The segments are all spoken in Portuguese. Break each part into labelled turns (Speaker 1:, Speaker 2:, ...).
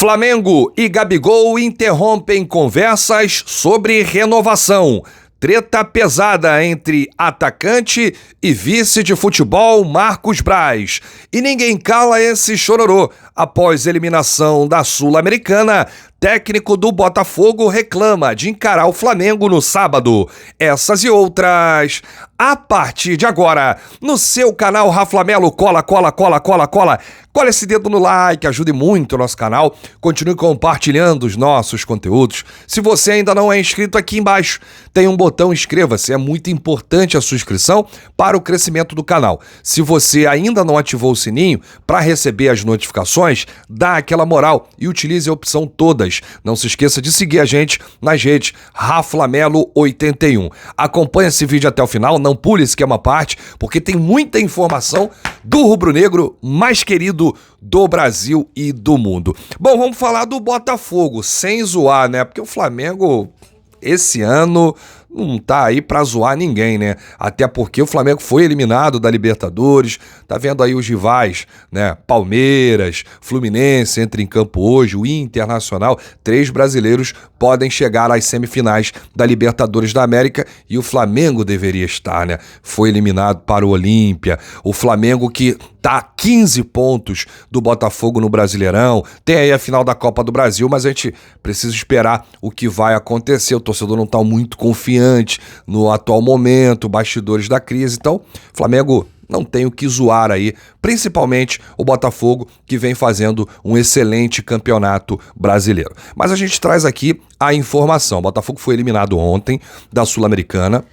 Speaker 1: Flamengo e Gabigol interrompem conversas sobre renovação. Treta pesada entre atacante e vice de futebol Marcos Braz. E ninguém cala esse chororô. Após eliminação da Sul-Americana, técnico do Botafogo reclama de encarar o Flamengo no sábado. Essas e outras a partir de agora no seu canal Raflamelo. Cola. Cola esse dedo no like, ajude muito o nosso canal. Continue compartilhando os nossos conteúdos. Se você ainda não é inscrito, aqui embaixo tem um botão inscreva-se. É muito importante a sua inscrição para o crescimento do canal. Se você ainda não ativou o sininho para receber as notificações, dá aquela moral e utilize a opção todas. Não se esqueça de seguir a gente nas redes Raflamelo81. Acompanhe esse vídeo até o final, não pule esse que é uma parte, porque tem muita informação do rubro-negro mais querido do Brasil e do mundo. Bom, vamos falar do Botafogo, sem zoar, né? Porque o Flamengo, esse ano, não tá aí pra zoar ninguém, né? Até porque o Flamengo foi eliminado da Libertadores, tá vendo aí os rivais, né? Palmeiras, Fluminense entra em campo hoje, o Internacional, 3 brasileiros podem chegar às semifinais da Libertadores da América e o Flamengo deveria estar, né? Foi eliminado para o Olímpia, o Flamengo que tá a 15 pontos do Botafogo no Brasileirão, tem aí a final da Copa do Brasil, mas a gente precisa esperar o que vai acontecer, o torcedor não tá muito confiante no atual momento, bastidores da crise, então Flamengo não tem o que zoar aí, principalmente o Botafogo, que vem fazendo um excelente campeonato brasileiro. Mas a gente traz aqui a informação, o Botafogo foi eliminado ontem da Sul-Americana,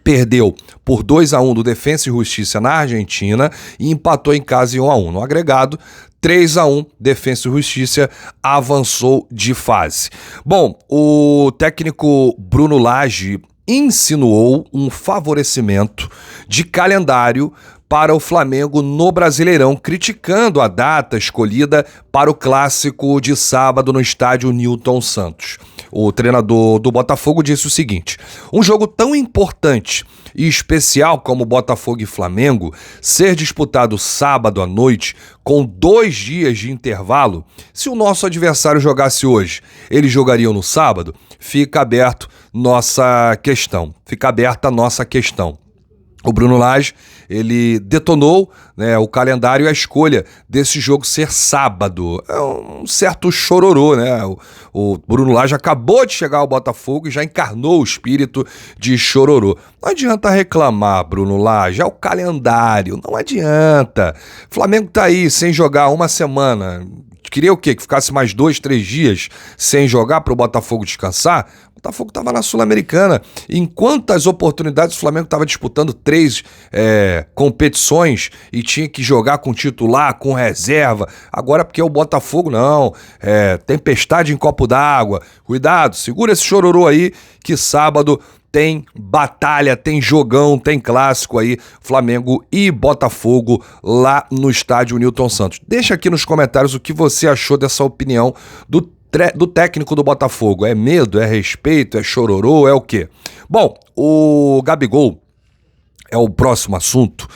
Speaker 1: perdeu por 2-1 do Defensa e Justiça na Argentina e empatou em casa em 1-1. No agregado, 3-1, Defensa e Justiça avançou de fase. Bom, o técnico Bruno Lage insinuou um favorecimento de calendário para o Flamengo no Brasileirão, criticando a data escolhida para o clássico de sábado no estádio Newton Santos. O treinador do Botafogo disse o seguinte: um jogo tão importante e especial como Botafogo e Flamengo ser disputado sábado à noite com 2 dias de intervalo, se o nosso adversário jogasse hoje, eles jogariam no sábado? Fica aberta nossa questão. O Bruno Lage, ele detonou, né, o calendário e a escolha desse jogo ser sábado. É um certo chororô, né? O Bruno Lage acabou de chegar ao Botafogo e já encarnou o espírito de chororô. Não adianta reclamar, Bruno Lage, é o calendário, não adianta. O Flamengo tá aí sem jogar uma semana. Queria o quê? Que ficasse mais 2, 3 dias sem jogar para o Botafogo descansar? O Botafogo estava na Sul-Americana. Em quantas oportunidades o Flamengo estava disputando 3 competições e tinha que jogar com titular, com reserva? Agora porque o Botafogo não, tempestade em copo d'água. Cuidado, segura esse chororô aí que sábado tem batalha, tem jogão, tem clássico aí, Flamengo e Botafogo lá no estádio Newton Santos. Deixa aqui nos comentários o que você achou dessa opinião do técnico do Botafogo. É medo, é respeito, é chororô, é o quê? Bom, o Gabigol é o próximo assunto.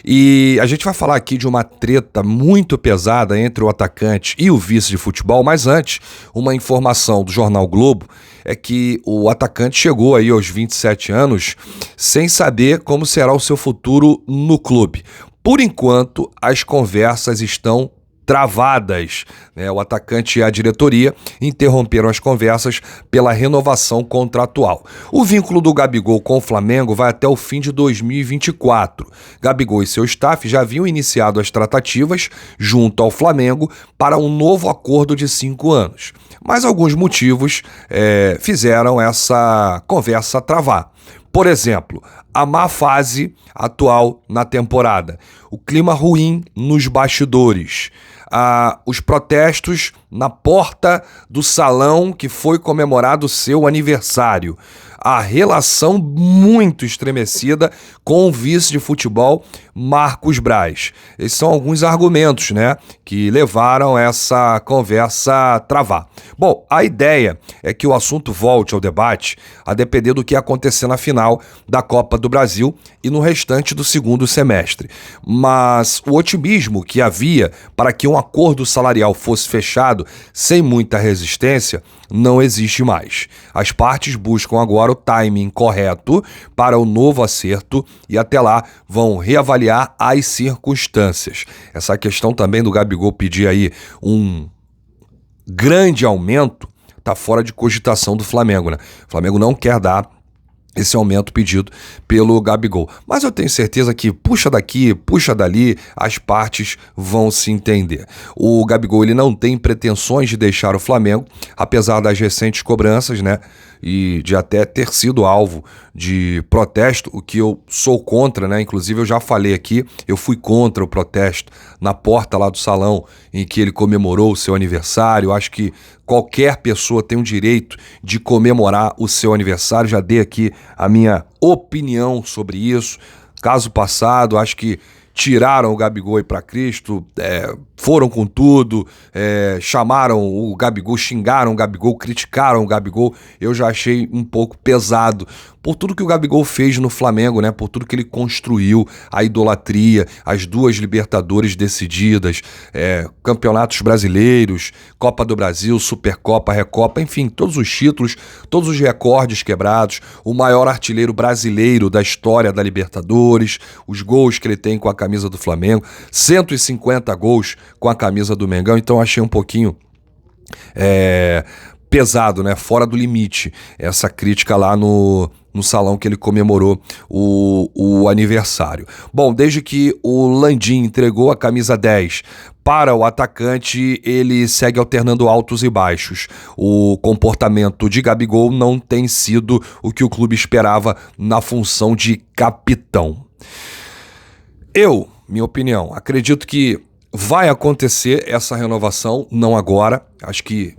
Speaker 1: E a gente vai falar aqui de uma treta muito pesada entre o atacante e o vice de futebol, mas antes, uma informação do Jornal Globo é que o atacante chegou aí aos 27 anos sem saber como será o seu futuro no clube. Por enquanto, as conversas estão travadas, né? O atacante e a diretoria interromperam as conversas pela renovação contratual. O vínculo do Gabigol com o Flamengo vai até o fim de 2024. Gabigol e seu staff já haviam iniciado as tratativas junto ao Flamengo para um novo acordo de 5 anos. Mas alguns motivos fizeram essa conversa travar. Por exemplo, a má fase atual na temporada, o clima ruim nos bastidores, os protestos na porta do salão que foi comemorado seu aniversário, a relação muito estremecida com o vice de futebol Marcos Braz. Esses são alguns argumentos, né, que levaram essa conversa a travar. Bom, a ideia é que o assunto volte ao debate a depender do que acontecer na final da Copa do Brasil e no restante do segundo semestre. Mas o otimismo que havia para que um acordo salarial fosse fechado sem muita resistência não existe mais. As partes buscam agora o timing correto para o novo acerto e até lá vão reavaliar as circunstâncias. Essa questão também do Gabigol pedir aí um grande aumento está fora de cogitação do Flamengo, né? O Flamengo não quer dar esse aumento pedido pelo Gabigol. Mas eu tenho certeza que puxa daqui, puxa dali, as partes vão se entender. O Gabigol ele não tem pretensões de deixar o Flamengo, apesar das recentes cobranças, né? E de até ter sido alvo de protesto, o que eu sou contra, né? Inclusive eu já falei aqui, eu fui contra o protesto na porta lá do salão em que ele comemorou o seu aniversário. Eu acho que qualquer pessoa tem o direito de comemorar o seu aniversário. Já dei aqui a minha opinião sobre isso. Caso passado, acho que tiraram o Gabigol aí para Cristo, foram com tudo, chamaram o Gabigol, xingaram o Gabigol, criticaram o Gabigol. Eu já achei um pouco pesado por tudo que o Gabigol fez no Flamengo, né? Por tudo que ele construiu, a idolatria, as 2 Libertadores decididas, campeonatos brasileiros, Copa do Brasil, Supercopa, Recopa, enfim, todos os títulos, todos os recordes quebrados, o maior artilheiro brasileiro da história da Libertadores, os gols que ele tem com a camisa do Flamengo, 150 gols com a camisa do Mengão. Então achei um pouquinho pesado, né? Fora do limite, essa crítica lá no salão que ele comemorou o aniversário. Bom, desde que o Landim entregou a camisa 10 para o atacante, ele segue alternando altos e baixos. O comportamento de Gabigol não tem sido o que o clube esperava na função de capitão. Minha opinião, acredito que vai acontecer essa renovação, não agora, acho que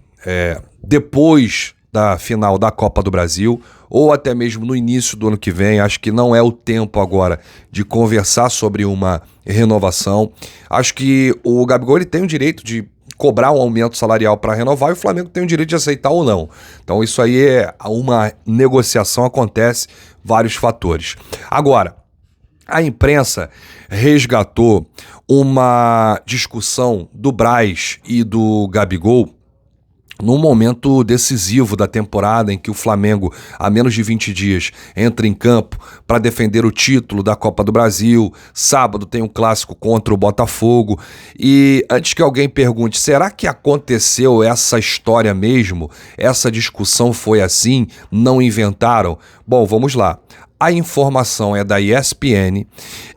Speaker 1: depois da final da Copa do Brasil, ou até mesmo no início do ano que vem. Acho que não é o tempo agora de conversar sobre uma renovação. Acho que o Gabigol ele tem o direito de cobrar um aumento salarial para renovar e o Flamengo tem o direito de aceitar ou não. Então isso aí uma negociação, acontece, vários fatores. Agora, a imprensa resgatou uma discussão do Braz e do Gabigol num momento decisivo da temporada em que o Flamengo, há menos de 20 dias, entra em campo para defender o título da Copa do Brasil. Sábado tem um clássico contra o Botafogo. E antes que alguém pergunte, será que aconteceu essa história mesmo? Essa discussão foi assim? Não inventaram? Bom, vamos lá. A informação é da ESPN.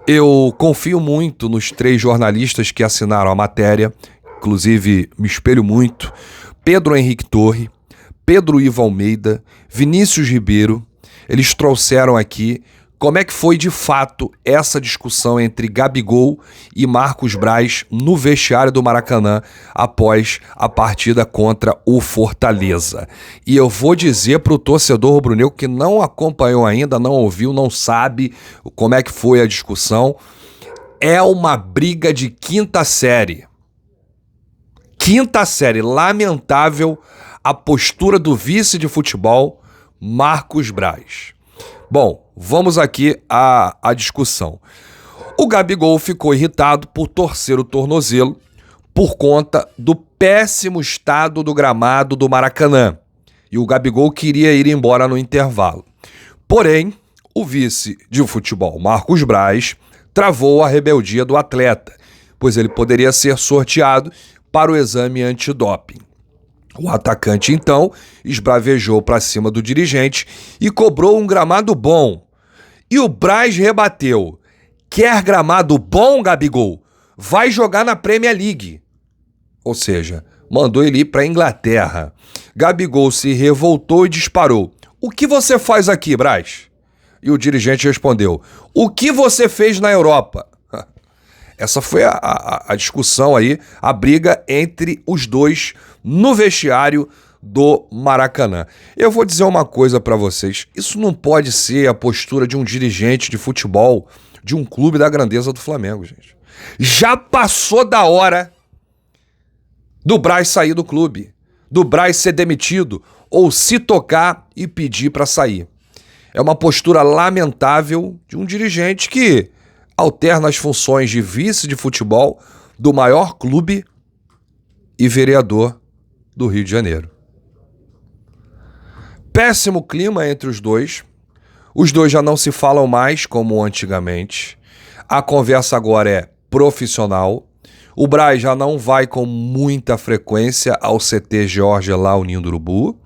Speaker 1: Eu confio muito nos 3 jornalistas que assinaram a matéria. Inclusive, me espelho muito. Pedro Henrique Torre, Pedro Ivo Almeida, Vinícius Ribeiro. Eles trouxeram aqui como é que foi de fato essa discussão entre Gabigol e Marcos Braz no vestiário do Maracanã após a partida contra o Fortaleza. E eu vou dizer para o torcedor rubro-negro que não acompanhou ainda, não ouviu, não sabe como é que foi a discussão. É uma briga de quinta série. Quinta série, lamentável a postura do vice de futebol, Marcos Braz. Bom, vamos aqui à discussão. O Gabigol ficou irritado por torcer o tornozelo por conta do péssimo estado do gramado do Maracanã. E o Gabigol queria ir embora no intervalo. Porém, o vice de futebol, Marcos Braz, travou a rebeldia do atleta, pois ele poderia ser sorteado para o exame antidoping. O atacante, então, esbravejou para cima do dirigente e cobrou um gramado bom. E o Braz rebateu. Quer gramado bom, Gabigol? Vai jogar na Premier League. Ou seja, mandou ele ir para a Inglaterra. Gabigol se revoltou e disparou. O que você faz aqui, Braz? E o dirigente respondeu. O que você fez na Europa? Essa foi a discussão aí, a briga entre os dois no vestiário do Maracanã. Eu vou dizer uma coisa para vocês, isso não pode ser a postura de um dirigente de futebol de um clube da grandeza do Flamengo, gente. Já passou da hora do Braz sair do clube, do Braz ser demitido ou se tocar e pedir para sair. É uma postura lamentável de um dirigente que alterna as funções de vice de futebol do maior clube e vereador do Rio de Janeiro. Péssimo clima entre os dois já não se falam mais como antigamente, a conversa agora é profissional, o Braz já não vai com muita frequência ao CT Georgia lá, o Ninho do Urubu,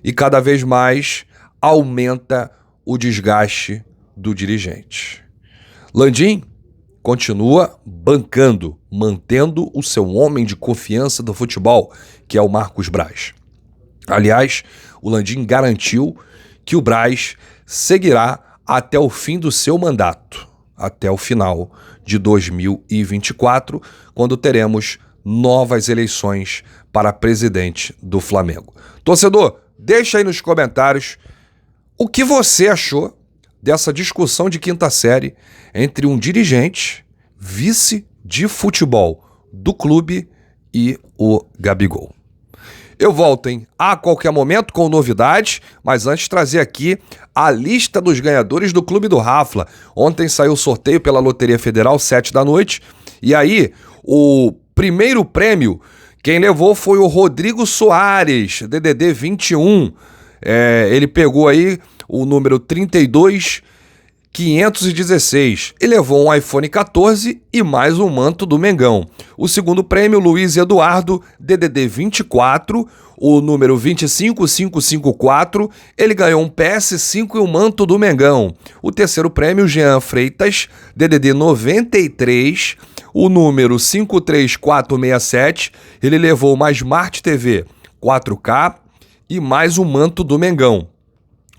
Speaker 1: e cada vez mais aumenta o desgaste do dirigente. Landim continua bancando, mantendo o seu homem de confiança do futebol, que é o Marcos Braz. Aliás, o Landim garantiu que o Braz seguirá até o fim do seu mandato, até o final de 2024, quando teremos novas eleições para presidente do Flamengo. Torcedor, deixa aí nos comentários o que você achou dessa discussão de quinta série entre um dirigente, vice de futebol do clube e o Gabigol. Eu volto, a qualquer momento com novidades, mas antes trazer aqui a lista dos ganhadores do Clube do Rafla. Ontem saiu o sorteio pela Loteria Federal, 7 da noite, e aí o primeiro prêmio, quem levou foi o Rodrigo Soares, DDD 21. Ele pegou aí o número 32516. Ele levou um iPhone 14 e mais um manto do Mengão. O segundo prêmio, Luiz Eduardo, DDD 24, o número 25554. Ele ganhou um PS5 e um manto do Mengão. O terceiro prêmio, Jean Freitas, DDD 93, o número 53467. Ele levou uma Smart TV 4K e mais um manto do Mengão.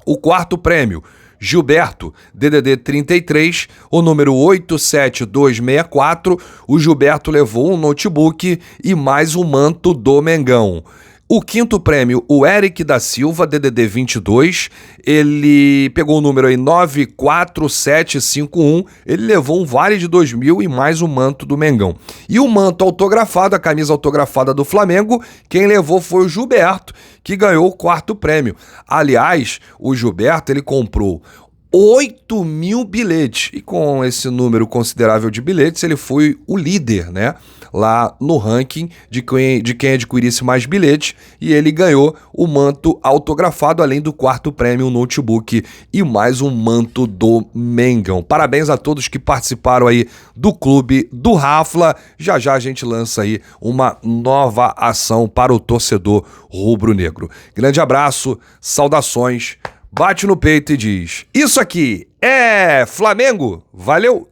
Speaker 1: O quarto prêmio, Gilberto, DDD 33, o número 87264, o Gilberto levou um notebook e mais um manto do Mengão. O quinto prêmio, o Eric da Silva, DDD 22, ele pegou o número aí 94751, ele levou um vale de 2.000 e mais um manto do Mengão. E o manto autografado, a camisa autografada do Flamengo, quem levou foi o Gilberto, que ganhou o quarto prêmio. Aliás, o Gilberto, ele comprou 8.000 bilhetes, e com esse número considerável de bilhetes, ele foi o líder, né, lá no ranking de quem adquirisse mais bilhetes, e ele ganhou o manto autografado, além do quarto prêmio, um notebook e mais um manto do Mengão. Parabéns a todos que participaram aí do Clube do Rafla. Já já a gente lança aí uma nova ação para o torcedor rubro-negro. Grande abraço, saudações, bate no peito e diz: isso aqui é Flamengo. Valeu!